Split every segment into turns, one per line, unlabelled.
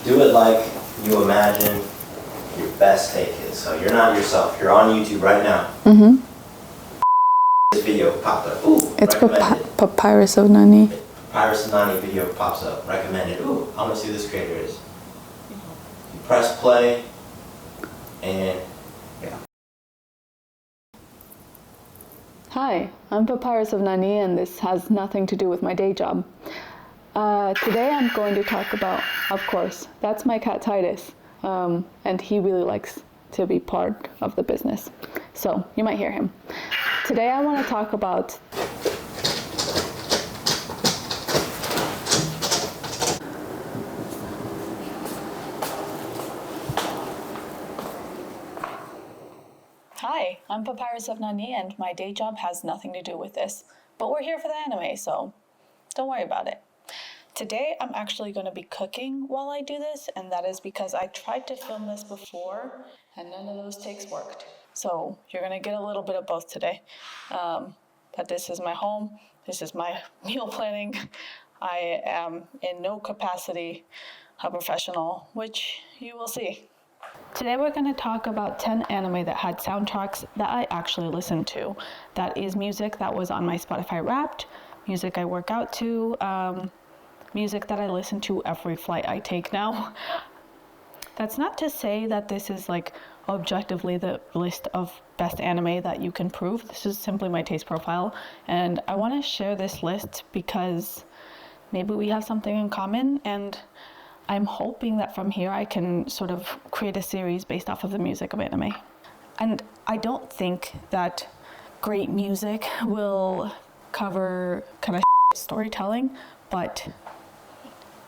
Do it like you imagine your best take is. So you're not yourself. You're on YouTube right now.
Mm-hmm.
This video popped up. Ooh,
it's
Papyrus
of Nani.
Papyrus of Nani video pops up. Recommended. Ooh, I want to see who this creator is. You press play, and yeah.
Hi, I'm Papyrus of Nani, and this has nothing to do with my day job. Today I'm going to talk about, of course, that's my cat Titus, and he really likes to be part of the business. So you might hear him. Today I want to talk about Hi, I'm Papyrus of Nani, and my day job has nothing to do with this. But we're here for the anime, so don't worry about it. Today, I'm actually going to be cooking while I do this, and that is because I tried to film this before, and none of those takes worked. So you're going to get a little bit of both today. But this is my home. This is my meal planning. I am in no capacity a professional, which you will see. Today we're going to talk about 10 anime that had soundtracks that I actually listened to. That is music that was on my Spotify Wrapped, music I work out to, music that I listen to every flight I take now. That's not to say that this is like objectively the list of best anime that you can prove. This is simply my taste profile, and I want to share this list because maybe we have something in common, and I'm hoping that from here I can sort of create a series based off of the music of anime. And I don't think that great music will cover kind of storytelling, but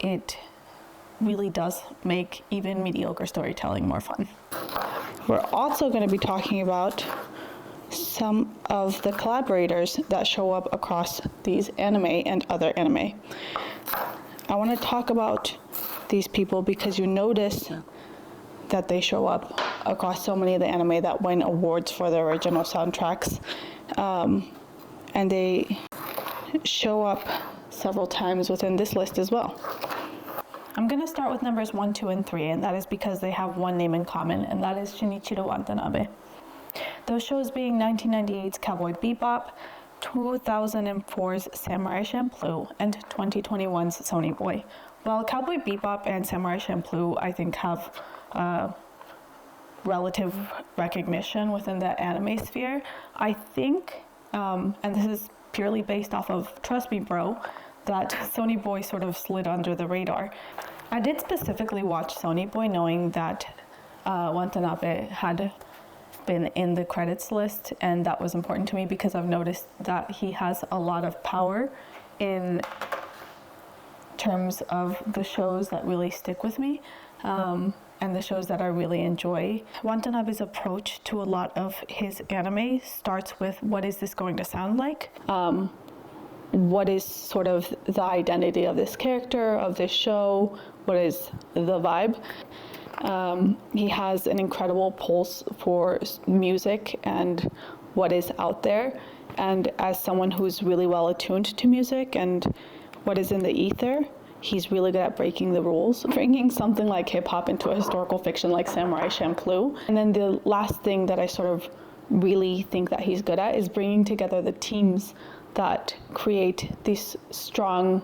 it really does make even mediocre storytelling more fun. We're also going to be talking about some of the collaborators that show up across these anime and other anime. I want to talk about these people because you notice that they show up across so many of the anime that win awards for their original soundtracks, and they show up several times within this list as well. I'm going to start with numbers 1, 2, and 3, and that is because they have one name in common, and that is Shinichiro Watanabe. Those shows being 1998's Cowboy Bebop, 2004's Samurai Champloo, and 2021's Sonny Boy. While Cowboy Bebop and Samurai Champloo, I think, have relative recognition within the anime sphere, I think, and this is purely based off of Trust Me Bro, that Sonny Boy sort of slid under the radar. I did specifically watch Sonny Boy knowing that Watanabe had been in the credits list, and that was important to me because I've noticed that he has a lot of power in terms of the shows that really stick with me, and the shows that I really enjoy. Watanabe's approach to a lot of his anime starts with, what is this going to sound like? What is sort of the identity of this character, of this show? What is the vibe? He has an incredible pulse for music and what is out there. And as someone who's really well attuned to music and what is in the ether, he's really good at breaking the rules, bringing something like hip-hop into a historical fiction like Samurai Champloo. And then the last thing that I sort of really think that he's good at is bringing together the teams that create this strong,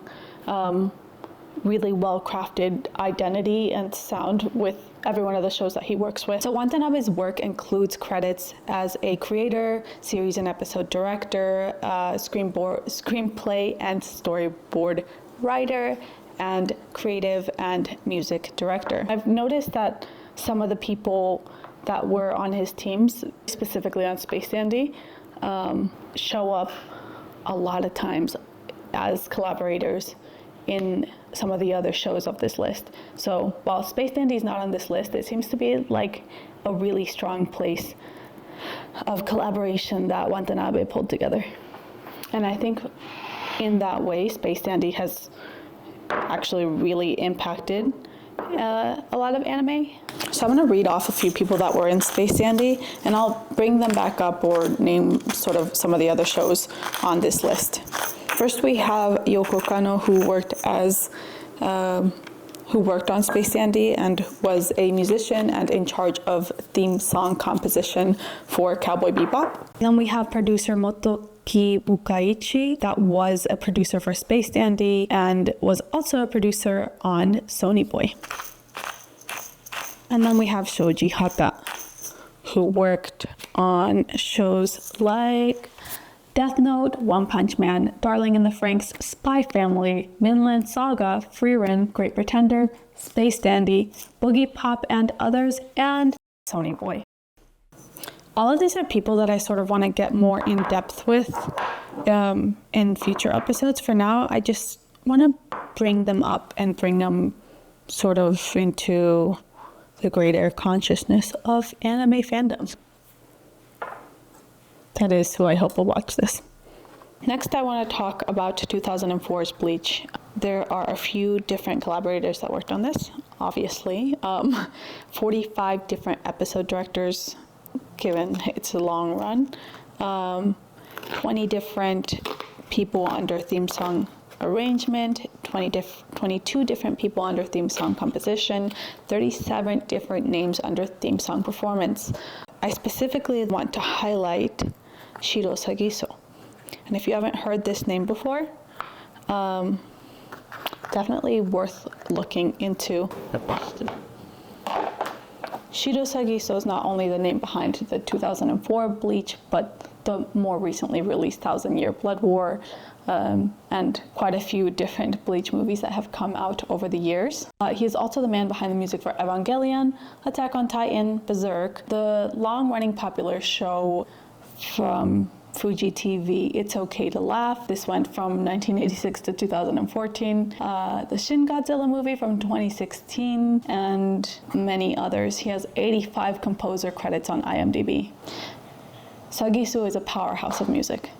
really well-crafted identity and sound with every one of the shows that he works with. So Watanabe's work includes credits as a creator, series and episode director, screenplay and storyboard writer, and creative and music director. I've noticed that some of the people that were on his teams, specifically on Space Dandy, show up a lot of times as collaborators in some of the other shows of this list. So while Space Dandy is not on this list, it seems to be like a really strong place of collaboration that Watanabe pulled together. And I think in that way, Space Dandy has actually really impacted a lot of anime. So I'm going to read off a few people that were in Space Dandy, and I'll bring them back up or name sort of some of the other shows on this list. First we have Yoko Kano, who worked as who worked on Space Dandy and was a musician and in charge of theme song composition for Cowboy Bebop. Then we have producer Motoki Bukaichi, that was a producer for Space Dandy and was also a producer on Sonny Boy. And then we have Shoji Hata, who worked on shows like Death Note, One Punch Man, Darling in the Franxx, Spy Family, Vinland Saga, Frieren, Great Pretender, Space Dandy, Boogie Pop and others, and Sonny Boy. All of these are people that I sort of want to get more in depth with in future episodes. For now, I just want to bring them up and bring them sort of into the greater consciousness of anime fandoms. That is who I hope will watch this. Next, I want to talk about 2004's Bleach. There are a few different collaborators that worked on this, obviously. 45 different episode directors, given it's a long run. 20 different people under theme song arrangement, 22 different people under theme song composition, 37 different names under theme song performance. I specifically want to highlight Shiro Sagiso. And if you haven't heard this name before, definitely worth looking into. Shiro Sagiso is not only the name behind the 2004 Bleach, but the more recently released 1,000 Year Blood War, and quite a few different Bleach movies that have come out over the years. He is also the man behind the music for Evangelion, Attack on Titan, Berserk, the long-running popular show from Fuji TV, It's Okay to Laugh. This went from 1986 to 2014. The Shin Godzilla movie from 2016, and many others. He has 85 composer credits on IMDb. Sagisu is a powerhouse of music.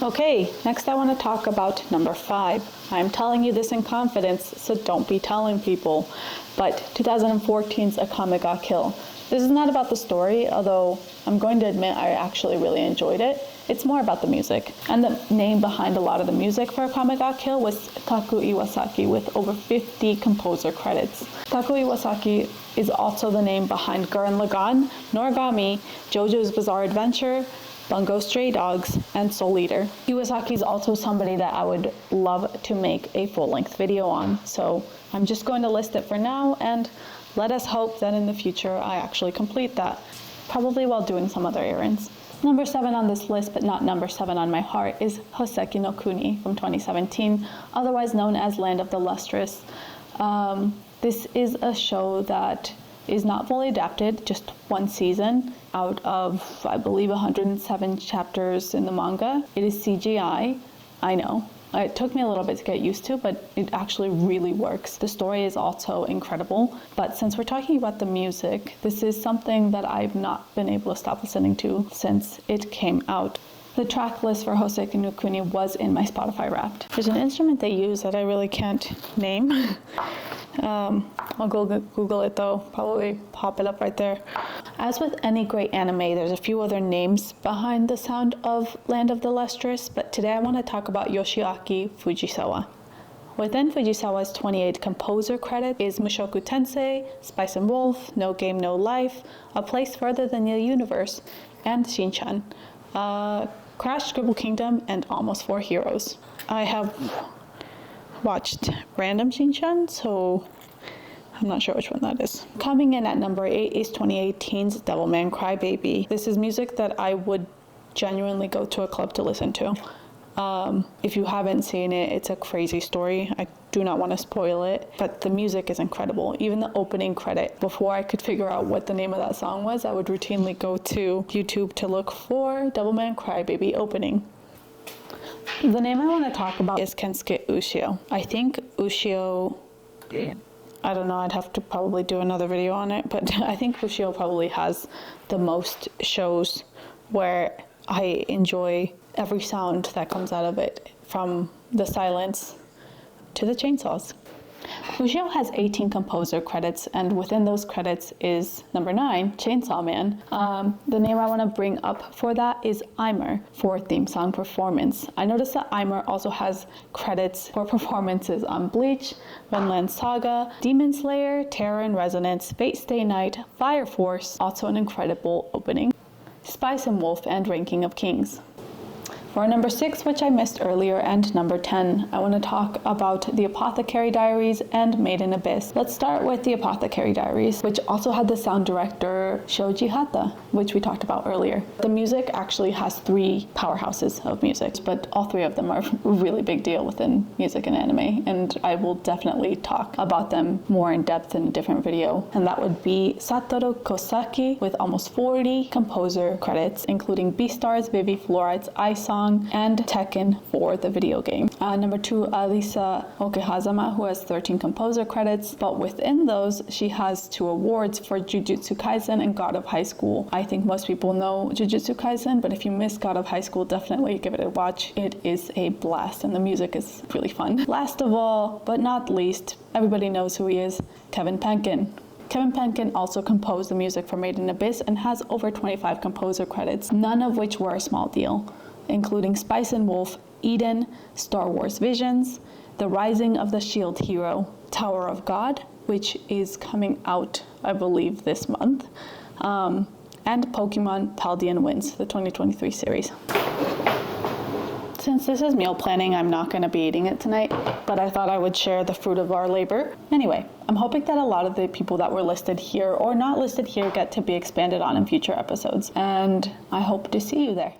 Okay, next I want to talk about number 5. I'm telling you this in confidence, so don't be telling people. But 2014's Akame Ga Kill. This is not about the story, although I'm going to admit I actually really enjoyed it. It's more about the music. And the name behind a lot of the music for Akame Ga Kill was Taku Iwasaki, with over 50 composer credits. Taku Iwasaki is also the name behind Gurren Lagann, Noragami, JoJo's Bizarre Adventure, Bungo Stray Dogs, and Soul Eater. Iwasaki is also somebody that I would love to make a full-length video on, so I'm just going to list it for now, and let us hope that in the future I actually complete that, probably while doing some other errands. Number 7 on this list, but not number 7 on my heart, is Hoseki no Kuni from 2017, otherwise known as Land of the Lustrous. This is a show that is not fully adapted, just one season out of, I believe, 107 chapters in the manga. It is CGI, I know. It took me a little bit to get used to, but it actually really works. The story is also incredible, but since we're talking about the music, this is something that I've not been able to stop listening to since it came out. The track list for Hoseki no Kuni was in my Spotify Wrapped. There's an instrument they use that I really can't name. I'll Google it though, probably pop it up right there. As with any great anime, there's a few other names behind the sound of Land of the Lustrous, but today I want to talk about Yoshiaki Fujisawa. Within Fujisawa's 28 composer credit is Mushoku Tensei, Spice and Wolf, No Game No Life, A Place Further Than the Universe, and Shinchan. Crash, Scribble Kingdom, and Almost 4 Heroes. I have watched random Shinchan, so I'm not sure which one that is. Coming in at number 8 is 2018's Devilman Crybaby. This is music that I would genuinely go to a club to listen to. If you haven't seen it, it's a crazy story. I do not want to spoil it, but the music is incredible. Even the opening credit, before I could figure out what the name of that song was, I would routinely go to YouTube to look for Devilman Crybaby opening. The name I want to talk about is Kensuke Ushio. I think Ushio, I don't know, I'd have to probably do another video on it, but I think Ushio probably has the most shows where I enjoy every sound that comes out of it, from the silence to the chainsaws. Fujio has 18 composer credits, and within those credits is number 9, Chainsaw Man. The name I want to bring up for that is Aimer for theme song performance. I noticed that Aimer also has credits for performances on Bleach, Vinland Saga, Demon Slayer, Terror in Resonance, Fate Stay Night, Fire Force, also an incredible opening, Spice and Wolf, and Ranking of Kings. For number 6, which I missed earlier, and number 10, I want to talk about The Apothecary Diaries and Made in Abyss. Let's start with The Apothecary Diaries, which also had the sound director Shoji Hata, which we talked about earlier. The music actually has 3 powerhouses of music, but all 3 of them are a really big deal within music and anime, and I will definitely talk about them more in depth in a different video. And that would be Satoru Kosaki with almost 40 composer credits, including Beastars, Vivi Fluoride's I Song, and Tekken for the video game. Number 2, Alisa Okehazama, who has 13 composer credits, but within those, she has 2 awards for Jujutsu Kaisen and God of High School. I think most people know Jujutsu Kaisen, but if you miss God of High School, definitely give it a watch. It is a blast, and the music is really fun. Last of all, but not least, everybody knows who he is, Kevin Penkin. Kevin Penkin also composed the music for Made in Abyss and has over 25 composer credits, none of which were a small deal, including Spice and Wolf, Eden, Star Wars Visions, The Rising of the Shield Hero, Tower of God, which is coming out, I believe, this month, and Pokemon Paldean Winds, the 2023 series. Since this is meal planning, I'm not going to be eating it tonight, but I thought I would share the fruit of our labor. Anyway, I'm hoping that a lot of the people that were listed here or not listed here get to be expanded on in future episodes, and I hope to see you there.